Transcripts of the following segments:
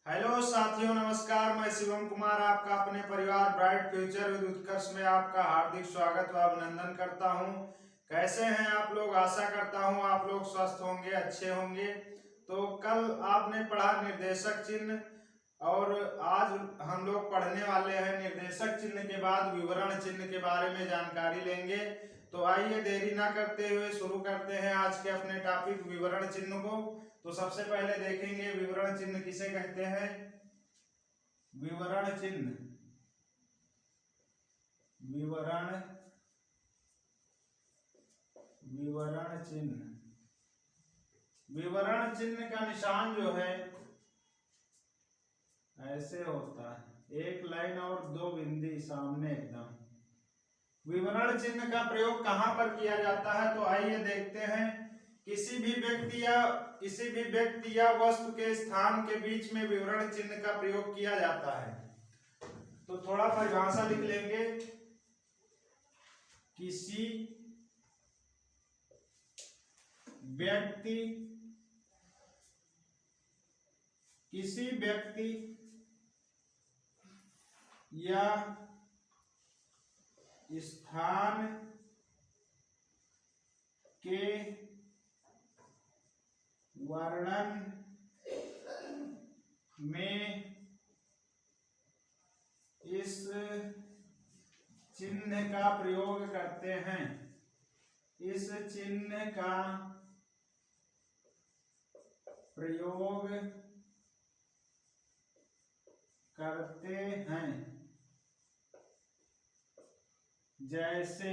Hello साथियों, नमस्कार। मैं शिवम कुमार आपका अपने परिवार ब्राइट फ्यूचर विद उत्कर्ष में आपका हार्दिक स्वागत व अभिनंदन करता हूं। कैसे हैं आप लोग? आशा करता हूं आप लोग स्वस्थ होंगे, अच्छे होंगे। तो कल आपने पढ़ा निर्देशक चिन्ह, और आज हम लोग पढ़ने वाले हैं निर्देशक चिन्ह के बाद विवरण चिन्ह के बारे में जानकारी लेंगे। तो आइए देरी ना करते हुए शुरू करते हैं आज के अपने टॉपिक विवरण चिन्ह को। तो सबसे पहले देखेंगे विवरण चिन्ह किसे कहते हैं। विवरण चिन्ह, विवरण विवरण चिन्ह विवरण चिन्ह का निशान जो है ऐसे होता है, एक लाइन और दो बिंदी सामने एकदम। विवरण चिन्ह का प्रयोग कहां पर किया जाता है? तो आइए देखते हैं। किसी भी व्यक्ति या वस्तु के स्थान के बीच में विवरण चिन्ह का प्रयोग किया जाता है। तो थोड़ा परिभाषा लिख लेंगे। किसी व्यक्ति या स्थान के वर्णन में इस चिन्ह का प्रयोग करते हैं। इस चिन्ह का प्रयोग करते हैं। जैसे,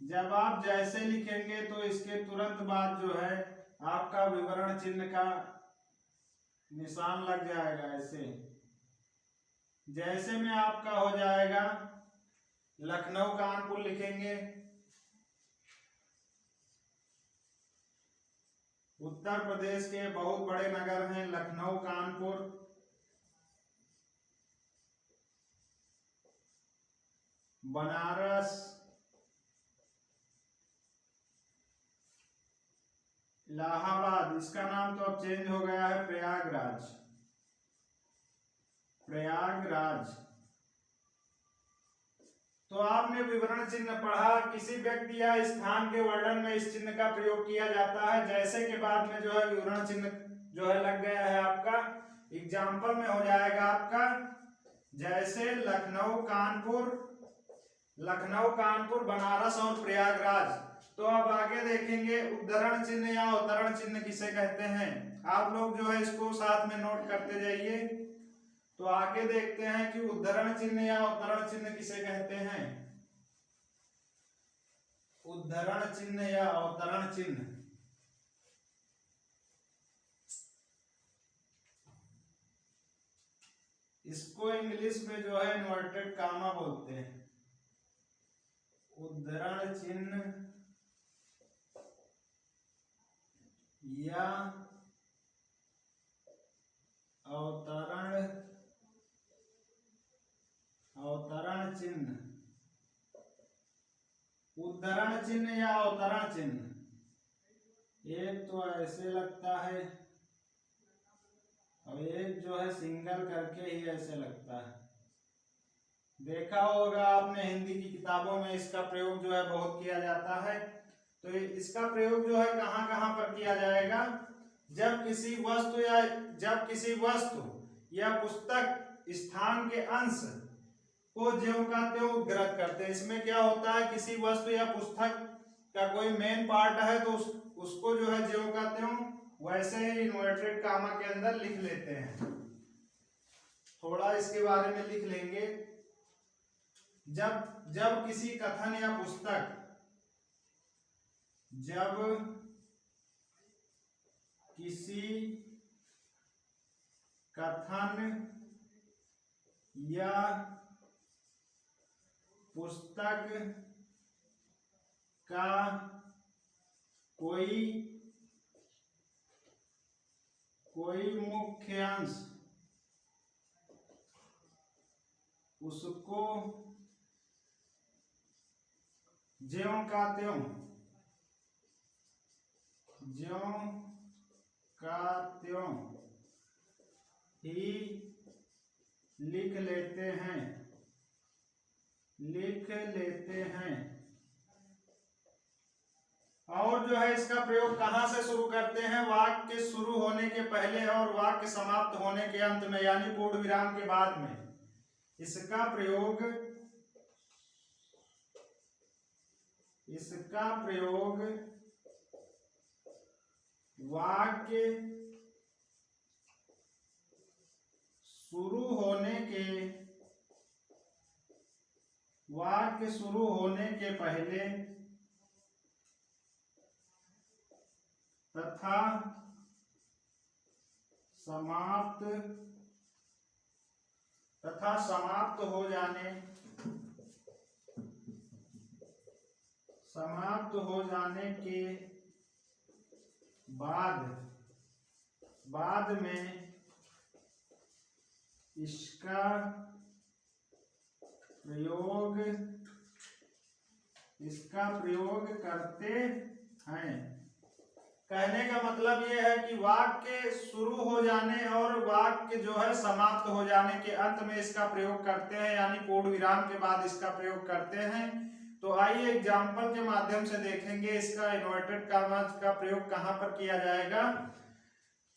जब आप जैसे लिखेंगे तो इसके तुरंत बाद जो है आपका विवरण चिन्ह का निशान लग जाएगा। ऐसे जैसे में आपका हो जाएगा लखनऊ कानपुर लिखेंगे। उत्तर प्रदेश के बहुत बड़े नगर हैं लखनऊ कानपुर। बनारस, इलाहाबाद, इसका नाम तो अब चेंज हो गया है, प्रयागराज। तो आपने विवरण चिन्ह पढ़ा। किसी व्यक्ति या स्थान के वर्णन में इस चिन्ह का प्रयोग किया जाता है। जैसे के बाद में जो है विवरण चिन्ह जो है लग गया है आपका। एग्जाम्पल में हो जाएगा आपका जैसे लखनऊ कानपुर, बनारस और प्रयागराज। तो अब आगे देखेंगे उद्धरण चिन्ह या अवतरण चिन्ह किसे कहते हैं। आप लोग जो है इसको साथ में नोट करते जाइए। तो आगे देखते हैं कि उद्धरण चिन्ह या अवतरण चिन्ह किसे कहते हैं। उद्धरण चिन्ह या अवतरण चिन्ह, इसको इंग्लिश में जो है इन्वर्टेड कामा बोलते हैं। उद्धरण चिन्ह या अवतरण चिन्ह। उद्धरण चिन्ह या अवतरण चिन्ह, एक तो ऐसे लगता है और एक जो है सिंगल करके ही ऐसे लगता है। देखा होगा आपने हिंदी की किताबों में इसका प्रयोग जो है बहुत किया जाता है। तो इसका प्रयोग जो है कहां कहां पर किया जाएगा? जब किसी वस्तु या पुस्तक स्थान के अंश को ज्यों का त्यों उद्धृत करते हैं। इसमें क्या होता है, किसी वस्तु या पुस्तक का कोई मेन पार्ट है तो उसको जो है ज्यों का त्यों वैसे ही इन्वर्टेड कामा के अंदर लिख लेते हैं। थोड़ा इसके बारे में लिख लेंगे। जब किसी कथन या पुस्तक, जब किसी कथन या पुस्तक का कोई मुख्य अंश उसको ज्यों का त्यों ही लिख लेते हैं। और जो है इसका प्रयोग कहाँ से शुरू करते हैं? वाक्य के शुरू होने के पहले और वाक्य समाप्त होने के अंत में, यानी पूर्ण विराम के बाद में। इसका प्रयोग वाक्य शुरू होने के पहले तथा समाप्त हो जाने के बाद में इसका प्रयोग करते हैं। कहने का मतलब ये है कि वाक्य शुरू हो जाने और वाक्य जो है समाप्त हो जाने के अंत में इसका प्रयोग करते हैं, यानी पूर्ण विराम के बाद इसका प्रयोग करते हैं। तो आइए एग्जाम्पल के माध्यम से देखेंगे इसका इन्वर्टेड कॉमास का प्रयोग कहाँ पर किया जाएगा।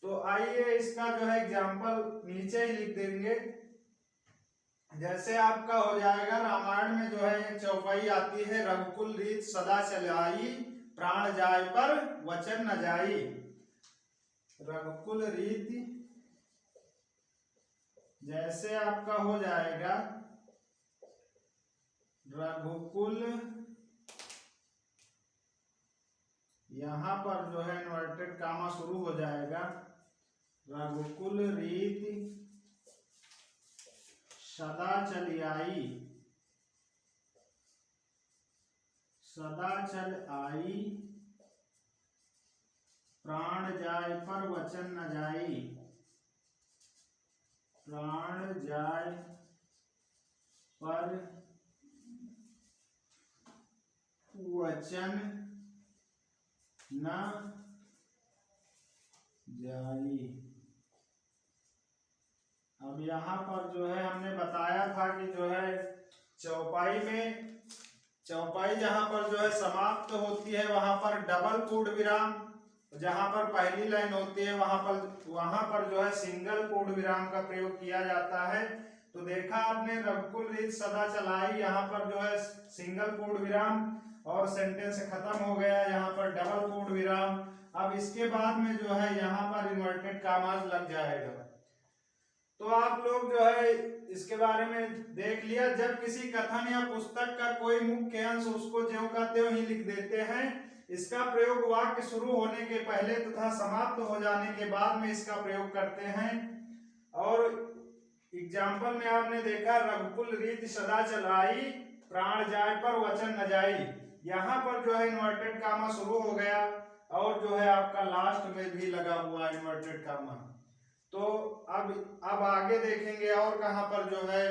तो आइए इसका जो है एग्जाम्पल नीचे ही लिख देंगे। जैसे आपका हो जाएगा, रामायण में जो है एक चौपाई आती है, रघुकुल रीत सदा चलाई, प्राण जाय पर वचन न जाई। रघुकुल रीति जैसे आपका हो जाएगा रघुकुल, यहां पर जो है इन्वर्टेड कामा शुरू हो जाएगा, रघुकुल रीति सदा चल आई, प्राण जाय पर वचन न जाई। प्राण जाय पर वचन न जाई। अब यहाँ पर जो है हमने बताया था कि जो है चौपाई जहां पर जो है समाप्त होती है वहां पर डबल पूर्ण विराम, जहां पर पहली लाइन होती है वहां पर जो है सिंगल पूर्ण विराम का प्रयोग किया जाता है। तो देखा आपने, रघुकुल रीत सदा चलाई, यहाँ पर जो है सिंगल पूर्ण विराम और सेंटेंस खत्म हो गया, यहाँ पर डबल पूर्ण विराम। अब इसके बाद में जो है यहाँ पर इन्वर्टेड कॉमास लग जाएगा। तो आप लोग जो है इसके बारे में देख लिया। जब किसी कथन या पुस्तक का कोई मुख्य अंश उसको ज्यों का त्यों ही लिख देते हैं। इसका प्रयोग वाक्य शुरू होने के पहले तथा समाप्त हो जाने के बाद में इसका प्रयोग करते हैं। और एग्जाम्पल में आपने देखा, रघुकुल रीति सदा चलाई, प्राण जाय पर वचन न जाई। यहाँ पर जो है इन्वर्टेड कामा शुरू हो गया और जो है आपका लास्ट में भी लगा हुआ इन्वर्टेड कामा। तो अब आगे देखेंगे और कहाँ पर जो है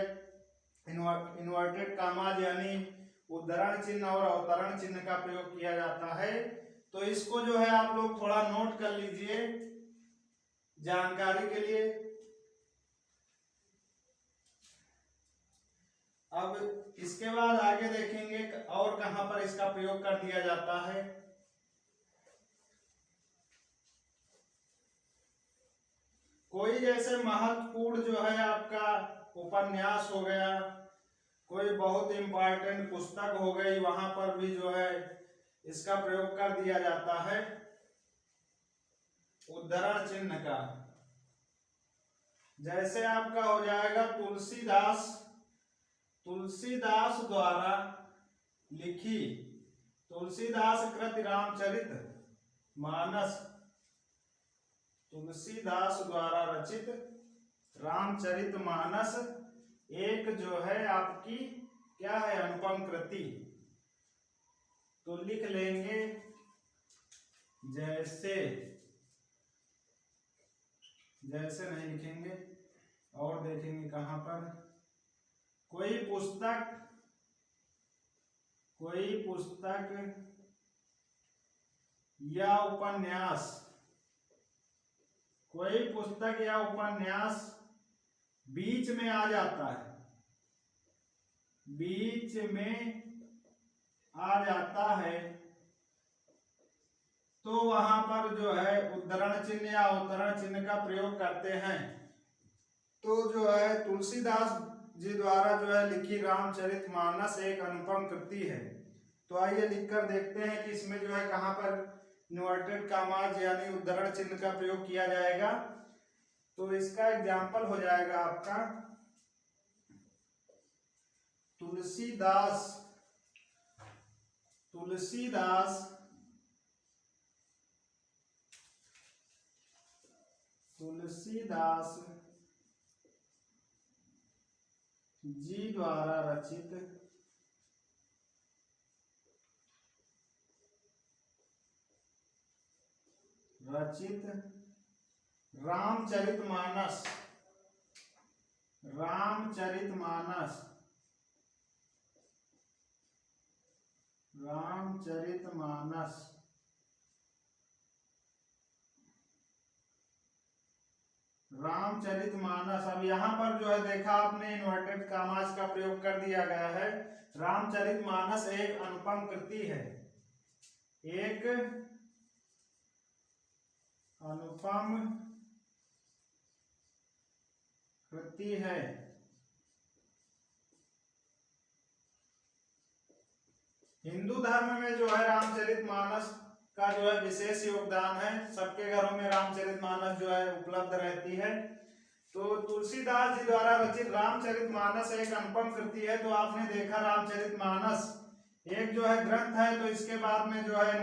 इन्वर्टेड कामा यानी उद्धरण चिन्ह और अवतरण चिन्ह का प्रयोग किया जाता है। तो इसको जो है आप लोग थोड़ा नोट कर लीजिए जानकारी के लिए। अब इसके बाद आगे देखेंगे और कहां पर इसका प्रयोग कर दिया जाता है। कोई जैसे महत्वपूर्ण जो है आपका उपन्यास हो गया, कोई बहुत इंपॉर्टेंट पुस्तक हो गई, वहां पर भी जो है इसका प्रयोग कर दिया जाता है उद्धरण चिन्ह का। जैसे आपका हो जाएगा तुलसीदास द्वारा लिखी, तुलसीदास कृत रामचरित मानस, तुलसीदास द्वारा रचित रामचरित मानस एक जो है आपकी क्या है अनुपम कृति। तो लिख लेंगे जैसे नहीं लिखेंगे और देखेंगे कहां पर। कोई पुस्तक या उपन्यास बीच में आ जाता है, बीच में आ जाता है, तो वहां पर जो है उद्धरण चिन्ह या अवतरण चिन्ह का प्रयोग करते हैं। तो जो है तुलसीदास जी द्वारा जो है लिखी रामचरितमानस एक अनुपम कृति है। तो आइए लिखकर देखते हैं कि इसमें जो है कहाँ पर इन्वर्टेड कॉमास यानी उद्धरण चिन्ह का प्रयोग किया जाएगा। तो इसका एग्जाम्पल हो जाएगा आपका तुलसीदास जी द्वारा रचित रामचरितमानस अब यहाँ पर जो है देखा आपने इन्वर्टेड कॉमास का प्रयोग कर दिया गया है। रामचरितमानस एक अनुपम कृति है, एक अनुपम कृति है। हिंदू धर्म में जो है रामचरितमानस का जो है विशेष योगदान है। सबके घरों में रामचरितमानस जो है उपलब्ध रहती है। तो तुलसीदास जी द्वारा रचित रामचरितमानस एक अनुपम कृति है। तो आपने देखा रामचरितमानस एक जो है ग्रंथ है, तो इसके बाद में जो है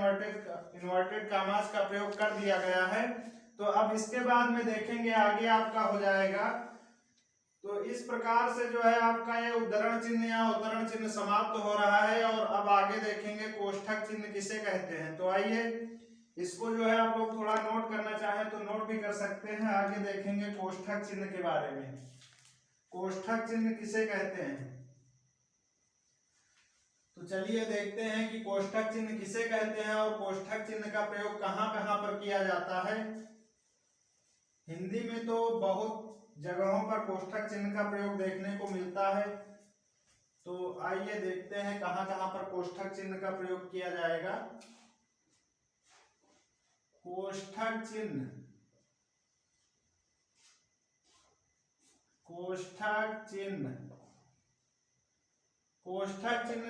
इन्वर्टेड कॉमास का प्रयोग कर दिया गया है। तो अब इसके बाद में देखेंगे आगे आपका हो जाएगा। तो इस प्रकार से जो है आपका ये उद्धरण चिन्ह या अवतरण चिन्ह समाप्त हो रहा है। और अब आगे देखेंगे कोष्ठक चिन्ह किसे कहते हैं। तो आइए इसको जो है आप लोग थोड़ा नोट करना चाहें तो नोट भी कर सकते हैं। आगे देखेंगे कोष्ठक चिन्ह के बारे में। कोष्ठक चिन्ह किसे कहते हैं, तो चलिए देखते हैं कि कोष्ठक चिन्ह किसे कहते हैं और कोष्ठक चिन्ह का प्रयोग कहां कहां पर किया जाता है। हिंदी में तो बहुत जगहों पर कोष्ठक चिन्ह का प्रयोग देखने को मिलता है। तो आइए देखते हैं कहां कहां पर कोष्ठक चिन्ह का प्रयोग किया जाएगा। कोष्ठक चिन्ह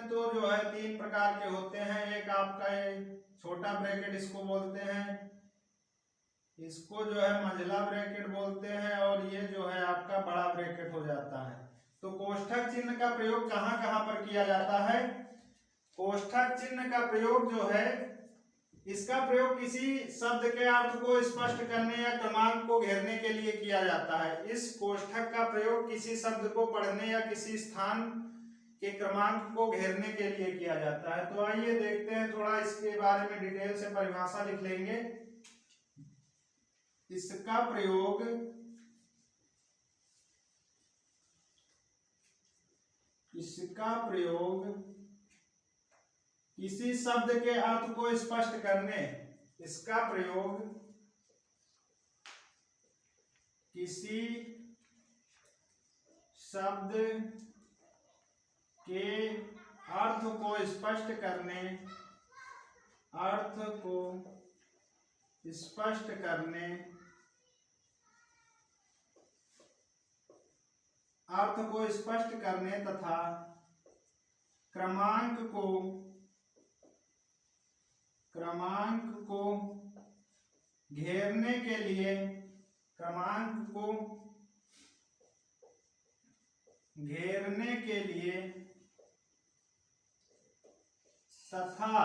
तो जो है तीन प्रकार के होते हैं। एक आपका छोटा ब्रैकेट इसको बोलते हैं, इसको जो है मंझला ब्रैकेट बोलते हैं, और ये जो है आपका बड़ा ब्रैकेट हो जाता है। तो कोष्ठक चिन्ह का प्रयोग कहां कहां पर किया जाता है। कोष्ठक चिन्ह का प्रयोग जो है, इसका प्रयोग किसी शब्द के अर्थ को स्पष्ट करने या क्रमांक को घेरने के लिए किया जाता है। इस कोष्ठक का प्रयोग किसी शब्द को पढ़ने या किसी स्थान के क्रमांक को घेरने के लिए किया जाता है। तो आइए देखते हैं, थोड़ा इसके बारे में डिटेल से परिभाषा लिख लेंगे। इसका प्रयोग किसी शब्द के अर्थ को स्पष्ट करने, इसका प्रयोग किसी शब्द के अर्थ को स्पष्ट करने, तथा क्रमांक को घेरने के लिए तथा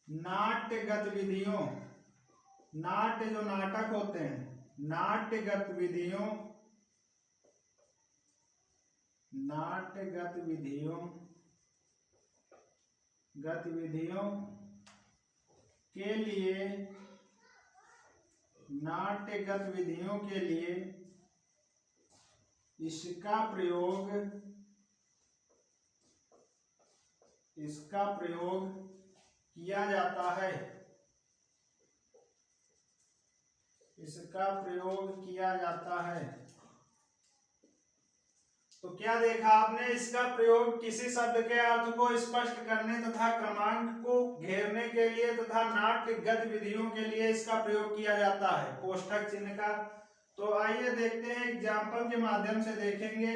नाट्य गतिविधियों, नाट्य जो नाटक होते हैं, नाट्य गतिविधियों के लिए इसका प्रयोग किया जाता है। इसका प्रयोग किया जाता है। तो क्या देखा आपने, इसका प्रयोग किसी शब्द के अर्थ को स्पष्ट करने तथा क्रमांक को घेरने के लिए तथा नाट्य गतिविधियों के लिए इसका प्रयोग किया जाता है, कोष्ठक चिन्ह का। तो आइए देखते हैं, एग्जाम्पल के माध्यम से देखेंगे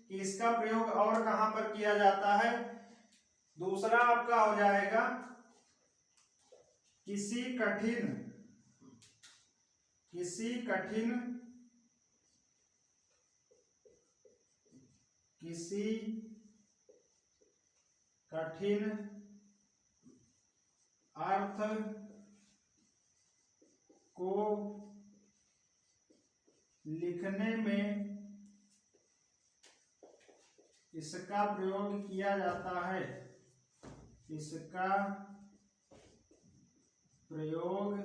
कि इसका प्रयोग और कहां पर किया जाता है। दूसरा आपका हो जाएगा किसी कठिन अर्थ को लिखने में इसका प्रयोग किया जाता है, इसका प्रयोग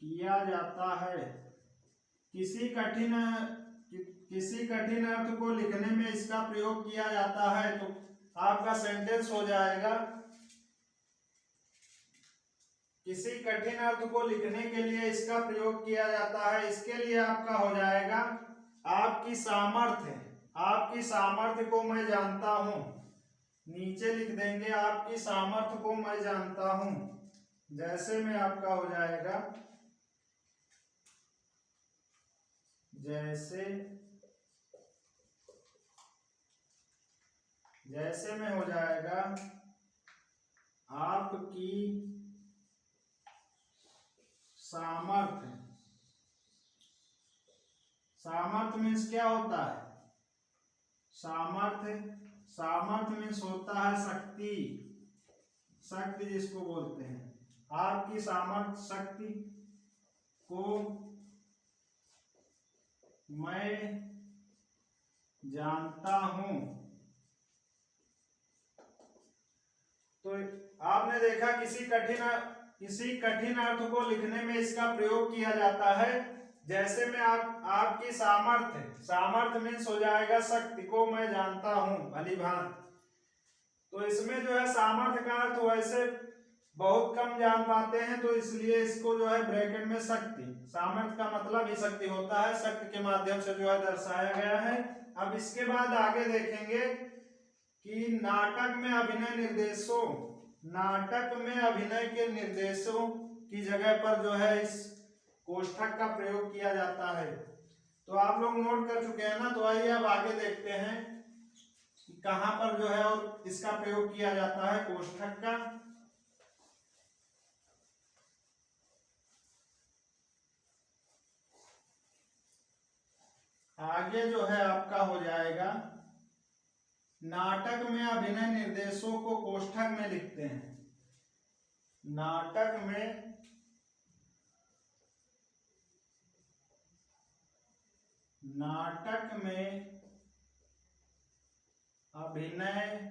किया जाता है। किसी कठिन अर्थ को लिखने में इसका प्रयोग किया जाता है। तो आपका सेंटेंस हो जाएगा, किसी कठिन अर्थ को लिखने के लिए इसका प्रयोग किया जाता है। इसके लिए आपका हो जाएगा आपकी सामर्थ्य को मैं जानता हूं। नीचे लिख देंगे आपकी सामर्थ्य को मैं जानता हूं। जैसे में आपका हो जाएगा, जैसे में हो जाएगा आपकी सामर्थ्य मीन्स क्या होता है, सामर्थ्य मीन्स होता है शक्ति जिसको बोलते हैं। आपकी शक्ति को मैं जानता हूं। तो आपने देखा किसी कठिन अर्थ को लिखने में इसका प्रयोग किया जाता है। जैसे में आपकी सामर्थ्य मीन्स हो जाएगा शक्ति को मैं जानता हूं भली भांति। तो इसमें जो है सामर्थ्य का अर्थ वैसे बहुत कम जान पाते हैं, तो इसलिए इसको जो है ब्रैकेट में सामर्थ्य का मतलब ही शक्ति होता है, शक्ति के माध्यम से जो है दर्शाया गया है। अब इसके बाद आगे देखेंगे कि नाटक में अभिनय के निर्देशों की जगह पर जो है इस कोष्ठक का प्रयोग किया जाता है। तो आप लोग नोट कर चुके हैं ना। तो आइए अब आगे देखते हैं कि कहां पर जो है और इसका प्रयोग किया जाता है कोष्ठक का। आगे जो है आपका हो जाएगा, नाटक में अभिनय निर्देशों को कोष्ठक में लिखते हैं। नाटक में अभिनय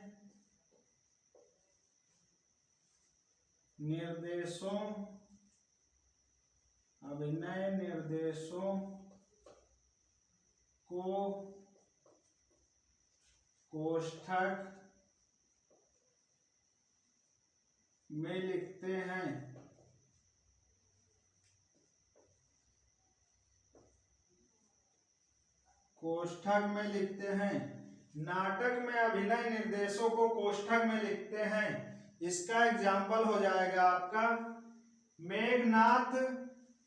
निर्देशों को कोष्ठक में लिखते हैं। नाटक में अभिनय निर्देशों को कोष्ठक में लिखते हैं। इसका एग्जाम्पल हो जाएगा आपका मेघनाथ,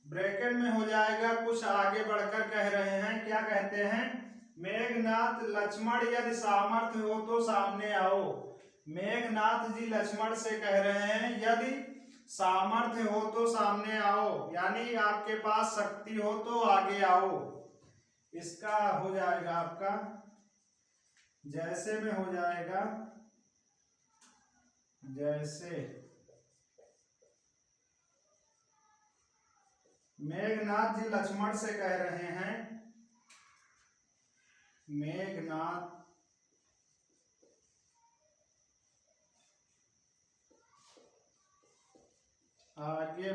ब्रैकेट में हो जाएगा, कुछ आगे बढ़कर कह रहे हैं, क्या कहते हैं, मेघनाथ लक्ष्मण यदि सामर्थ्य हो तो सामने आओ। मेघनाथ जी लक्ष्मण से कह रहे हैं यदि सामर्थ्य हो तो सामने आओ, यानी आपके पास शक्ति हो तो आगे आओ। इसका हो जाएगा आपका जैसे में हो जाएगा, जैसे मेघनाथ जी लक्ष्मण से कह रहे हैं, मेघनाथ आगे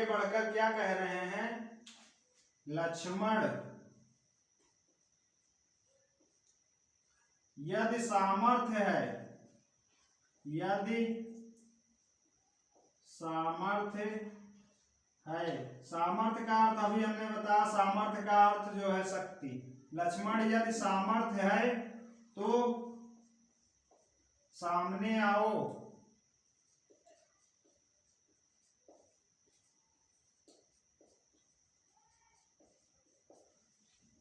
बढ़कर क्या कह रहे हैं, लक्ष्मण यदि सामर्थ्य है, यदि सामर्थ्य है। सामर्थ्य का अर्थ अभी हमने बताया, सामर्थ्य का अर्थ जो है शक्ति। लक्ष्मण यदि सामर्थ्य है तो सामने आओ।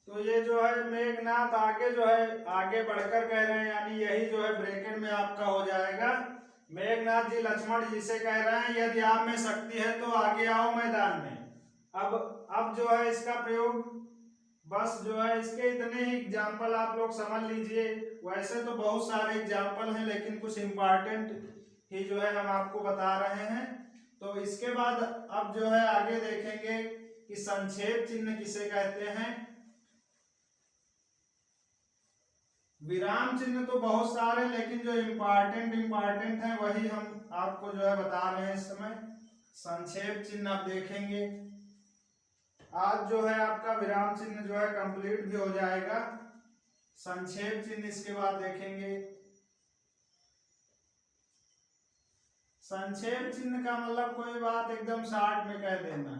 तो ये जो है मेघनाथ आगे जो है आगे बढ़कर कह रहे हैं, यानी यही जो है ब्रैकेट में आपका हो जाएगा। मेघनाथ जी लक्ष्मण जी से कह रहे हैं यदि आप में शक्ति है तो आगे आओ मैदान में। अब जो है इसका प्रयोग, बस जो है इसके इतने ही एग्जाम्पल आप लोग समझ लीजिए। वैसे तो बहुत सारे एग्जाम्पल हैं लेकिन कुछ इम्पॉर्टेंट ही जो है हम आपको बता रहे हैं। तो इसके बाद अब जो है आगे देखेंगे कि संक्षेप चिन्ह किसे कहते हैं। विराम चिन्ह तो बहुत सारे, लेकिन जो इम्पॉर्टेंट है वही हम आपको जो है बता रहे हैं इस समय। संक्षेप चिन्ह आप देखेंगे। आज जो है आपका विराम चिन्ह जो है कंप्लीट भी हो जाएगा। संक्षेप चिन्ह इसके बाद देखेंगे। संक्षेप चिन्ह का मतलब कोई बात एकदम शॉर्ट में कह देना।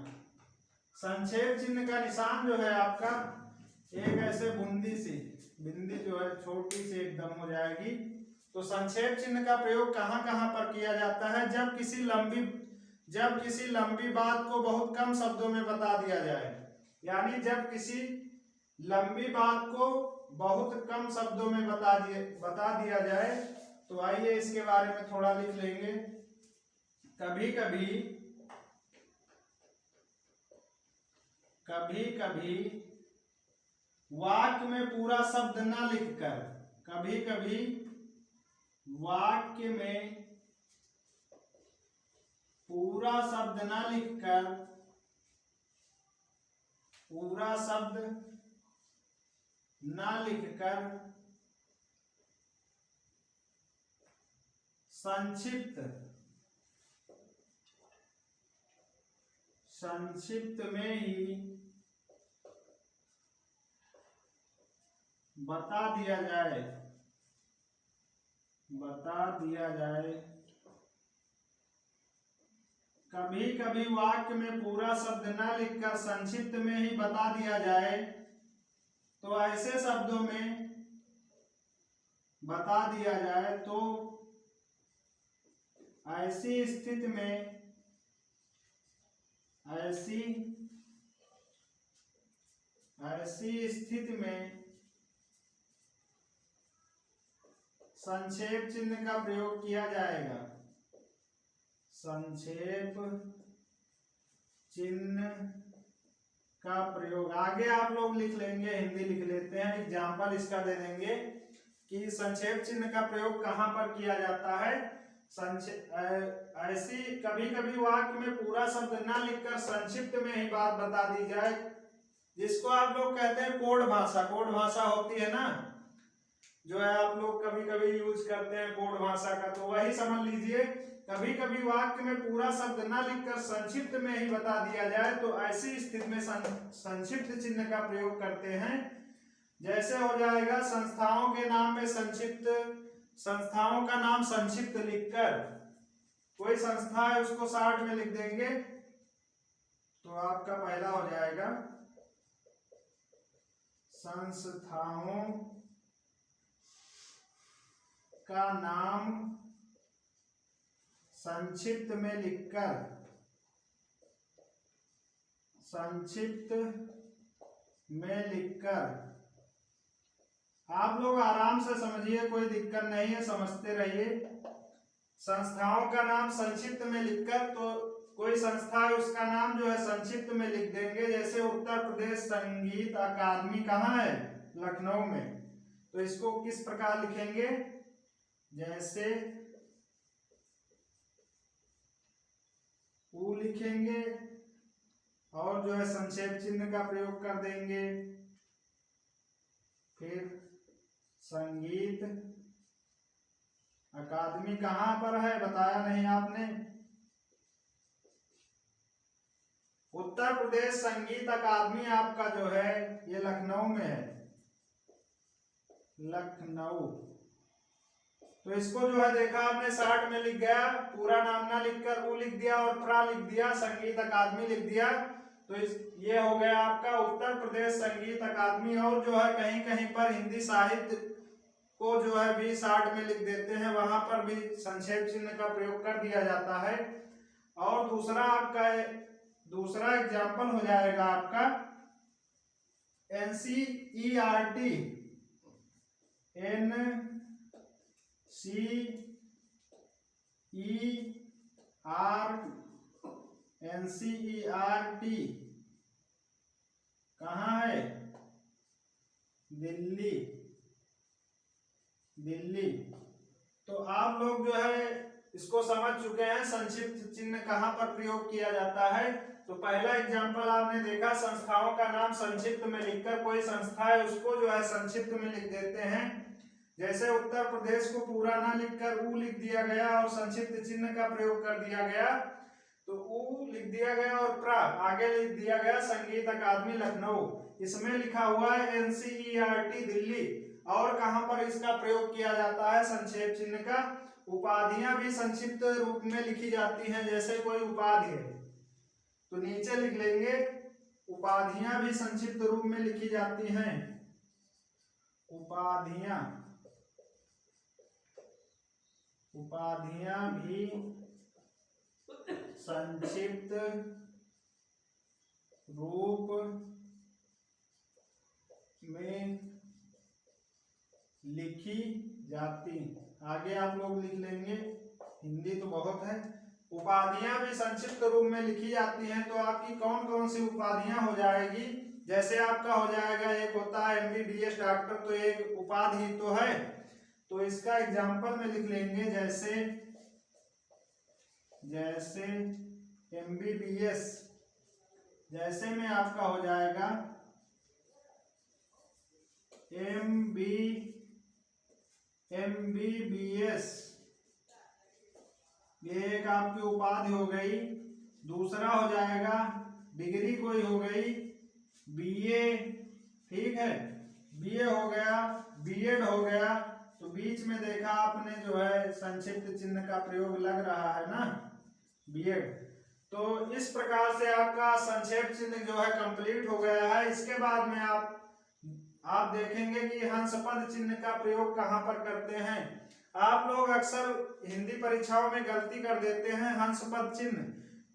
संक्षेप चिन्ह का निशान जो है आपका एक ऐसे बूंदी सी बिंदी जो है छोटी सी एकदम हो जाएगी। तो संक्षेप चिन्ह का प्रयोग कहाँ कहाँ पर किया जाता है, जब किसी लंबी बात को बहुत कम शब्दों में बता दिया जाए। यानी जब किसी लंबी बात को बहुत कम शब्दों में बता दिया जाए। तो आइए इसके बारे में थोड़ा लिख लेंगे। कभी कभी वाक्य में पूरा शब्द न लिखकर, कभी कभी वाक्य में पूरा शब्द न लिखकर, पूरा शब्द न लिखकर संक्षिप्त में ही बता दिया जाए। कभी कभी वाक्य में पूरा शब्द न लिखकर संक्षिप्त में ही बता दिया जाए। तो ऐसे शब्दों में बता दिया जाए तो ऐसी स्थिति में संक्षेप चिन्ह का प्रयोग किया जाएगा। संक्षेप चिन्ह का प्रयोग आगे आप लोग लिख लेंगे, हिंदी लिख लेते हैं, एग्जाम्पल इसका दे देंगे कि संक्षेप चिन्ह का प्रयोग कहाँ पर किया जाता है। ऐसी कभी कभी वाक्य में पूरा शब्द न लिखकर संक्षिप्त में ही बात बता दी जाए, जिसको आप लोग कहते हैं कोड भाषा। कोड भाषा होती है ना, जो है आप लोग कभी कभी यूज करते हैं कोड भाषा का, तो वही समझ लीजिए। कभी कभी वाक्य में पूरा शब्द न लिखकर संक्षिप्त में ही बता दिया जाए तो ऐसी स्थिति में संक्षिप्त चिन्ह का प्रयोग करते हैं। जैसे हो जाएगा संस्थाओं के नाम में संस्थाओं का नाम संक्षिप्त लिखकर, कोई संस्था है उसको शॉर्ट में लिख देंगे तो आपका पहला हो जाएगा संस्थाओं का नाम संक्षिप्त में लिखकर आप लोग आराम से समझिए, कोई दिक्कत नहीं है, समझते रहिए। संस्थाओं का नाम संक्षिप्त में लिखकर, तो कोई संस्था है उसका नाम जो है संक्षिप्त में लिख देंगे। जैसे उत्तर प्रदेश संगीत अकादमी कहाँ है, लखनऊ में, तो इसको किस प्रकार लिखेंगे, जैसे ऊ लिखेंगे और जो है संक्षेप चिन्ह का प्रयोग कर देंगे। फिर संगीत अकादमी कहाँ पर है बताया नहीं आपने, उत्तर प्रदेश संगीत अकादमी आपका जो है ये लखनऊ में है, लखनऊ। तो इसको जो है देखा आपने शार्ट में लिख गया, पूरा नाम ना लिखकर उ लिख दिया और प्रा लिख दिया, संगीत अकादमी लिख दिया। तो ये हो गया आपका उत्तर प्रदेश संगीत अकादमी। और जो है कहीं कहीं पर हिंदी साहित्य को जो है भी शार्ट में लिख देते हैं, वहां पर भी संक्षेप चिन्ह का प्रयोग कर दिया जाता है। और दूसरा एग्जाम्पल हो जाएगा आपका NCERT, NCERT कहाँ है? दिल्ली। तो आप लोग जो है इसको समझ चुके हैं संक्षिप्त चिन्ह कहाँ पर प्रयोग किया जाता है। तो पहला एग्जाम्पल आपने देखा, संस्थाओं का नाम संक्षिप्त में लिखकर, कोई संस्था है उसको जो है संक्षिप्त में लिख देते हैं। जैसे उत्तर प्रदेश को पूरा ना लिखकर उ लिख दिया गया और संक्षिप्त चिन्ह का प्रयोग कर दिया गया। तो उ लिख दिया गया और प्रा आगे लिख दिया गया संगीत अकादमी लखनऊ। इसमें लिखा हुआ है NCERT दिल्ली। और कहां पर इसका प्रयोग किया जाता है संक्षेप चिन्ह का? उपाधियां भी संक्षिप्त रूप में लिखी जाती हैं। जैसे कोई उपाधि है तो नीचे लिख लेंगे, उपाधियां भी संक्षिप्त रूप में लिखी जाती हैं। उपाधियां भी संक्षिप्त रूप में लिखी जाती। आगे आप लोग लिख लेंगे, हिंदी तो बहुत है। उपाधियां भी संक्षिप्त रूप में लिखी जाती हैं। तो आपकी कौन कौन सी उपाधियां हो जाएगी? जैसे आपका हो जाएगा, एक होता है MBBS डॉक्टर, तो एक उपाधि तो है। तो इसका एग्जाम्पल में लिख लेंगे, जैसे MBBS, जैसे में आपका हो जाएगा MBBS, ये एक आपकी उपाधि हो गई। दूसरा हो जाएगा डिग्री कोई हो गई, BA, ठीक है, BA हो गया, B.Ed हो गया। तो बीच में देखा आपने जो है संक्षिप्त चिन्ह का प्रयोग लग रहा है ना, B.Ed। तो इस प्रकार से आपका संक्षेप चिन्ह जो है कंप्लीट हो गया है। इसके बाद में आप देखेंगे कि हंसपद चिन्ह का प्रयोग कहां पर करते हैं। आप लोग अक्सर हिंदी परीक्षाओं में गलती कर देते हैं, हंसपद चिन्ह,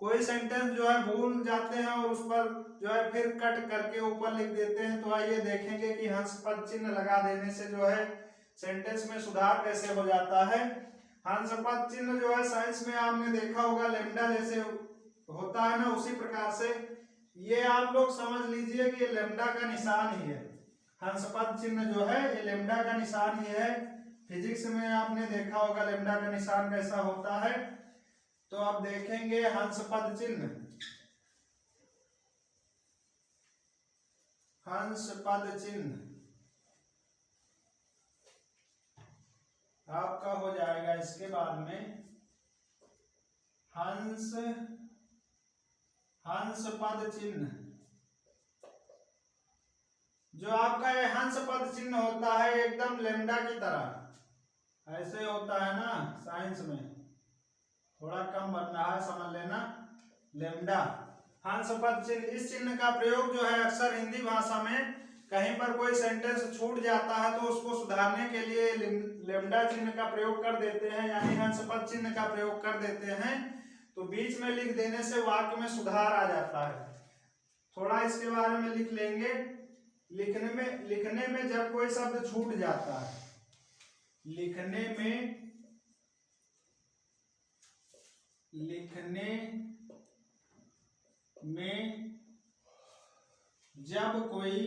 कोई सेंटेंस जो है भूल जाते हैं और उस पर जो है फिर कट करके ऊपर लिख देते हैं। तो आइए देखेंगे कि हंसपद चिन्ह लगा देने से जो है सेंटेंस में सुधार कैसे हो जाता है। हंसपद चिन्ह जो है साइंस में आपने देखा होगा, लैम्डा जैसे होता है ना, उसी प्रकार से ये आप लोग समझ लीजिए कि लैम्डा का निशान ही है। हंसपद चिन्ह जो है ये लैम्डा का निशान ही है। फिजिक्स में आपने देखा होगा लैम्डा का निशान कैसा होता है। तो अब देखेंगे हंसपद चिन्ह। हंसपद चिन्ह आपका हो जाएगा इसके बाद में हंसपद चिन्ह। जो आपका ये हंसपद चिन्ह होता है एकदम लैम्डा की तरह ऐसे होता है ना, साइंस में थोड़ा कम बन रहा है, समझ लेना, लैम्डा हंसपद चिन्ह। इस चिन्ह का प्रयोग जो है अक्सर हिंदी भाषा में कहीं पर कोई सेंटेंस छूट जाता है तो उसको सुधारने के लिए लैम्डा चिन्ह का प्रयोग कर देते हैं, यानी हंसपद चिन्ह का प्रयोग कर देते हैं। तो बीच में लिख देने से वाक्य में सुधार आ जाता है। थोड़ा इसके बारे में लिख लेंगे। लिखने में जब कोई शब्द छूट जाता है, लिखने में जब कोई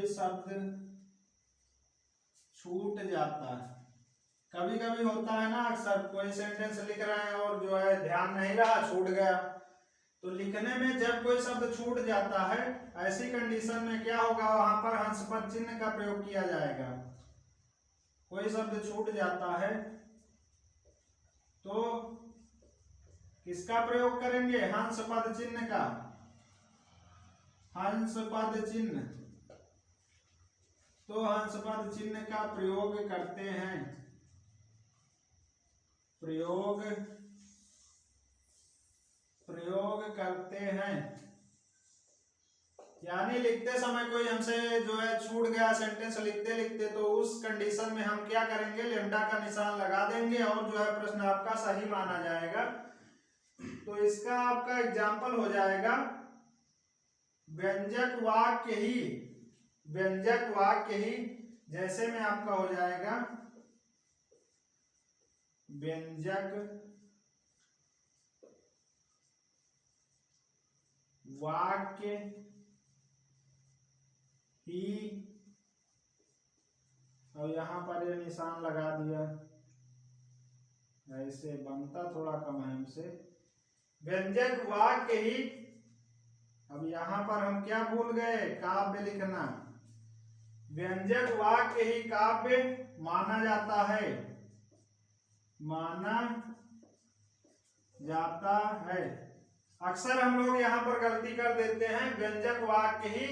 शब्द छूट जाता है, कभी कभी होता है ना, अक्सर कोई सेंटेंस लिख रहे हैं और जो है ध्यान नहीं रहा, छूट गया। तो लिखने में जब कोई शब्द छूट जाता है, ऐसी कंडीशन में क्या होगा, वहां पर हंसपद चिन्ह का प्रयोग किया जाएगा। कोई शब्द छूट जाता है तो किसका प्रयोग करेंगे, हंसपद चिन्ह का। हंसपद चिन्ह तो हंस पद चिन्ह का प्रयोग करते हैं, प्रयोग करते हैं। यानी लिखते समय कोई हमसे जो है छूट गया सेंटेंस लिखते लिखते, तो उस कंडीशन में हम क्या करेंगे, लेमडा का निशान लगा देंगे और जो है प्रश्न आपका सही माना जाएगा। तो इसका आपका एग्जाम्पल हो जाएगा व्यंजक वाक्य ही, व्यंजक वाक्य ही। जैसे में आपका हो जाएगा व्यंजक वाक्य ही, और यहां पर ये निशान लगा दिया, ऐसे बनता थोड़ा कम है हमसे। व्यंजक वाक्य ही, अब यहां पर हम क्या भूल गए, काव्य लिखना। व्यंजक वाक्य ही काव्य माना जाता है, माना जाता है। अक्सर हम लोग यहाँ पर गलती कर देते हैं, व्यंजक वाक्य ही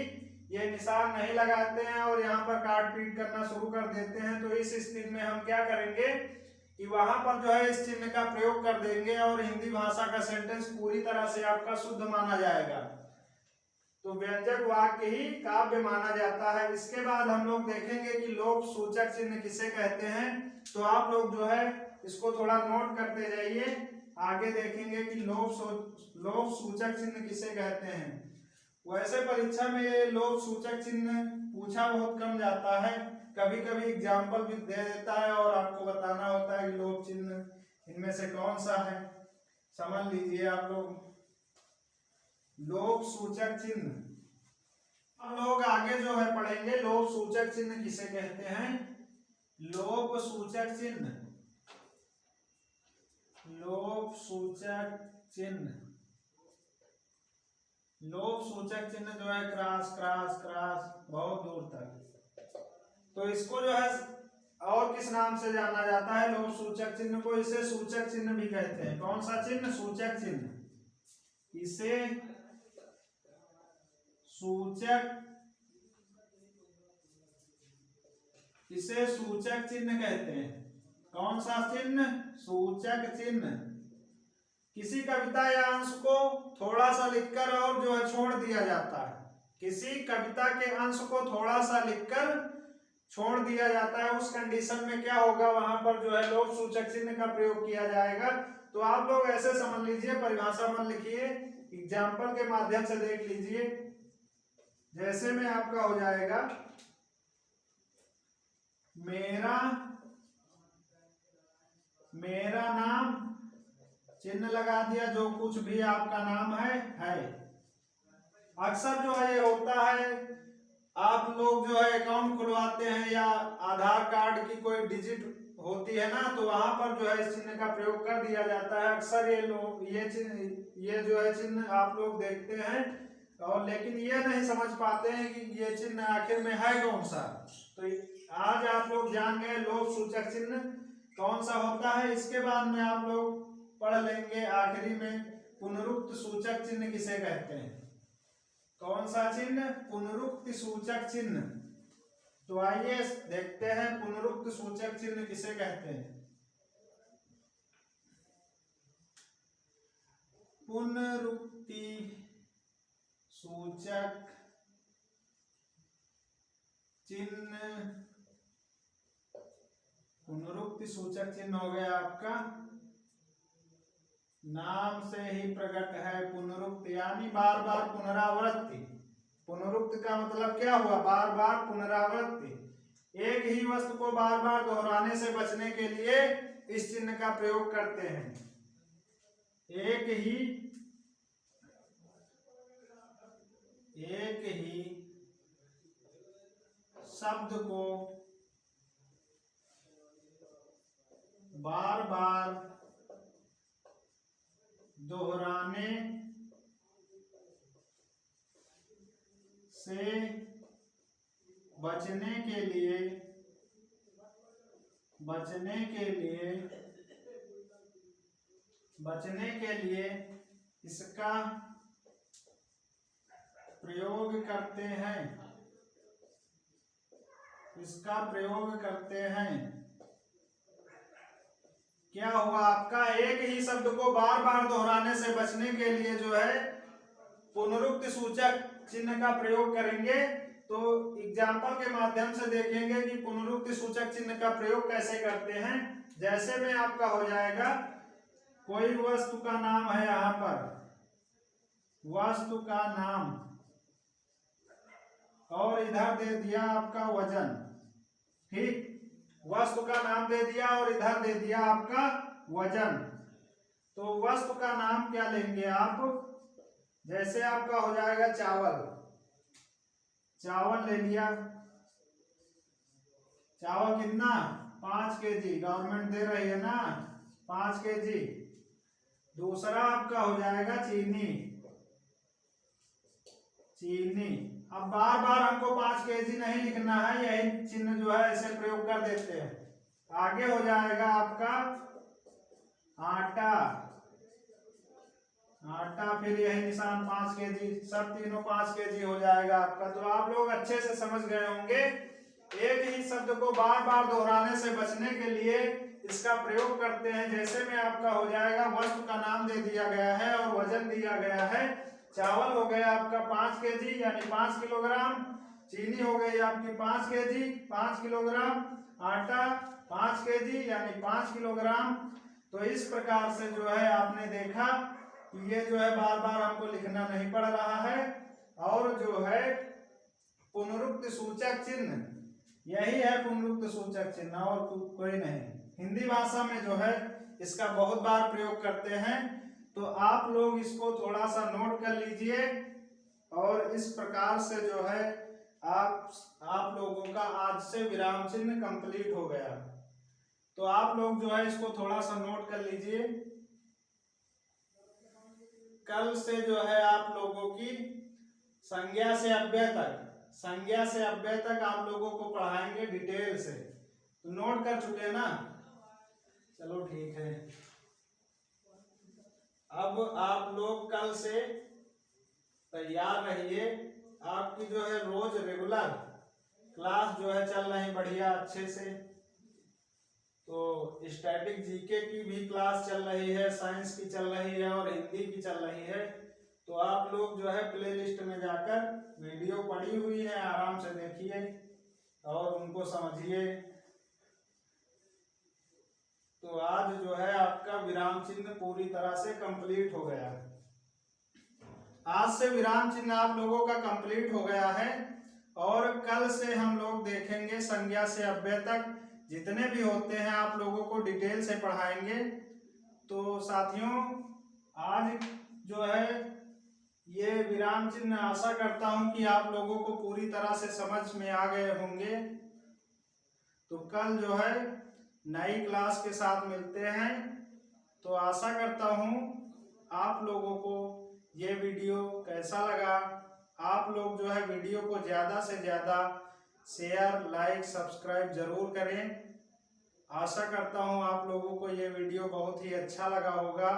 ये निशान नहीं लगाते हैं और यहाँ पर काट पीट करना शुरू कर देते हैं। तो इस स्थिति में हम क्या करेंगे कि वहां पर जो है इस चिन्ह का प्रयोग कर देंगे और हिंदी भाषा का सेंटेंस पूरी तरह से आपका शुद्ध माना जाएगा। तो व्यंजक वाक्य ही काव्य माना जाता है। इसके बाद हम लोग देखेंगे कि लोक सूचक चिन्ह किसे कहते हैं। तो आप लोग जो है इसको थोड़ा नोट करते जाइए, आगे देखेंगे कि लोक सूचक चिन्ह किसे कहते हैं। वैसे परीक्षा में ये लोक सूचक चिन्ह पूछा बहुत कम जाता है, कभी कभी एग्जाम्पल भी दे देता है और आपको बताना होता है कि लोक चिन्ह इनमें से कौन सा है। समझ लीजिए आप लोग लोक सूचक चिन्ह। अब लोग आगे जो है पढ़ेंगे लोक सूचक चिन्ह किसे कहते हैं। लोक सूचक चिन्ह, लोक सूचक चिन्ह, लोक सूचक चिन्ह जो है क्रॉस क्रॉस क्रॉस बहुत दूर तक। तो इसको जो है और किस नाम से जाना जाता है लोक सूचक चिन्ह को, इसे सूचक चिन्ह भी कहते हैं। कौन सा चिन्ह, सूचक चिन्ह। इसे सूचक, इसे सूचक चिन्ह कहते हैं। कौन सा चिन्ह, सूचक चिन्ह। किसी कविता या अंश को थोड़ा सा लिखकर और जो है छोड़ दिया जाता है, किसी कविता के अंश को थोड़ा सा लिखकर छोड़ दिया जाता है, उस कंडीशन में क्या होगा, वहां पर जो है लोक सूचक चिन्ह का प्रयोग किया जाएगा। तो आप लोग ऐसे समझ लीजिए, परिभाषा मत लिखिए, एग्जाम्पल के माध्यम से देख लीजिए। जैसे में आपका हो जाएगा मेरा नाम, चिन्ह लगा दिया, जो कुछ भी आपका नाम है। अक्सर जो है ये होता है, आप लोग जो है अकाउंट खुलवाते हैं या आधार कार्ड की कोई डिजिट होती है ना, तो वहां पर जो है इस चिन्ह का प्रयोग कर दिया जाता है। अक्सर ये लोग ये जो है चिन्ह आप लोग देखते हैं और लेकिन ये नहीं समझ पाते हैं कि ये चिन्ह आखिर में है कौन सा। तो आज आप लोग जान गए लोक सूचक चिन्ह कौन सा होता है। इसके बाद में आप लोग पढ़ लेंगे आखिरी में पुनरुक्त सूचक चिन्ह किसे कहते हैं। कौन सा चिन्ह, पुनरुक्त सूचक चिन्ह। तो आइए देखते हैं पुनरुक्त सूचक चिन्ह किसे कहते हैं। पुनरुक्ति सूचक चिन्ह, पुनरुक्ति सूचक चिन्ह हो गया आपका, नाम से ही प्रकट है पुनरुक्त, यानी बार बार पुनरावृत्ति। पुनरुक्त का मतलब क्या हुआ, बार बार पुनरावृत्ति। एक ही वस्तु को बार बार दोहराने से बचने के लिए इस चिन्ह का प्रयोग करते हैं। एक ही शब्द को बार बार दोहराने से बचने के लिए इसका प्रयोग करते हैं। इसका प्रयोग करते हैं, क्या हुआ आपका एक ही शब्द को बार बार दोहराने से बचने के लिए जो है पुनरुक्त सूचक चिन्ह का प्रयोग करेंगे। तो एग्जाम्पल के माध्यम से देखेंगे कि पुनरुक्त सूचक चिन्ह का प्रयोग कैसे करते हैं। जैसे में आपका हो जाएगा कोई वस्तु का नाम है, यहाँ पर वस्तु का नाम और इधर दे दिया आपका वजन, ठीक, वस्तु का नाम दे दिया और इधर दे दिया आपका वजन। तो वस्तु का नाम क्या लेंगे आप, जैसे आपका हो जाएगा चावल, चावल ले लिया, चावल कितना 5 kg गवर्नमेंट दे रही है ना, 5 kg। दूसरा आपका हो जाएगा चीनी, चीनी। अब बार बार हमको 5 kg नहीं लिखना है, यही चिन्ह जो है ऐसे प्रयोग कर देते हैं। आगे हो जाएगा आपका आटा, आटा फिर यही निशान 5 kg, सब तीनों 5 kg हो जाएगा आपका। तो आप लोग अच्छे से समझ गए होंगे, एक ही शब्द को बार बार दोहराने से बचने के लिए इसका प्रयोग करते हैं। जैसे में आपका हो जाएगा वस्तु का नाम दे दिया गया है और वजन दिया गया है। चावल हो गया आपका 5 kg यानी 5 किलोग्राम, चीनी हो गई आपकी 5 kg 5 किलोग्राम, आटा 5 kg यानी 5 किलोग्राम। तो इस प्रकार से जो है आपने देखा कि ये जो है बार बार हमको लिखना नहीं पड़ रहा है। और जो है पुनरुक्त सूचक चिन्ह, यही है पुनरुक्त सूचक चिन्ह और कोई नहीं। हिंदी भाषा में जो है इसका बहुत बार प्रयोग करते हैं। तो आप लोग इसको थोड़ा सा नोट कर लीजिए और इस प्रकार से जो है आप लोगों का आज से विराम चिन्ह कंप्लीट हो गया। तो आप लोग जो है इसको थोड़ा सा नोट कर लीजिए। कल से जो है आप लोगों की संज्ञा से अव्यय तक, संज्ञा से अव्यय तक आप लोगों को पढ़ाएंगे डिटेल से। तो नोट कर चुके ना, चलो ठीक है। अब आप लोग कल से तैयार रहिए, आपकी जो है रोज रेगुलर क्लास जो है चल रही बढ़िया अच्छे से। तो स्टैटिक जीके की भी क्लास चल रही है, साइंस की चल रही है और हिंदी की चल रही है। तो आप लोग जो है प्लेलिस्ट में जाकर वीडियो पड़ी हुई है, आराम से देखिए और उनको समझिए। तो आज जो है आपका विराम चिन्ह पूरी तरह से कंप्लीट हो गया। आज से विराम चिन्ह आप लोगों का कंप्लीट हो गया है और कल से हम लोग देखेंगे संज्ञा से अव्यय तक जितने भी होते हैं आप लोगों को डिटेल से पढ़ाएंगे। तो साथियों आज जो है ये विराम चिन्ह आशा करता हूं कि आप लोगों को पूरी तरह से समझ में आ गए होंगे। तो कल जो है नई क्लास के साथ मिलते हैं। तो आशा करता हूं आप लोगों को ये वीडियो कैसा लगा। आप लोग जो है वीडियो को ज़्यादा से ज़्यादा शेयर, लाइक, सब्सक्राइब जरूर करें। आशा करता हूं आप लोगों को ये वीडियो बहुत ही अच्छा लगा होगा।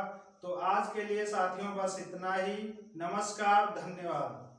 तो आज के लिए साथियों बस इतना ही। नमस्कार, धन्यवाद।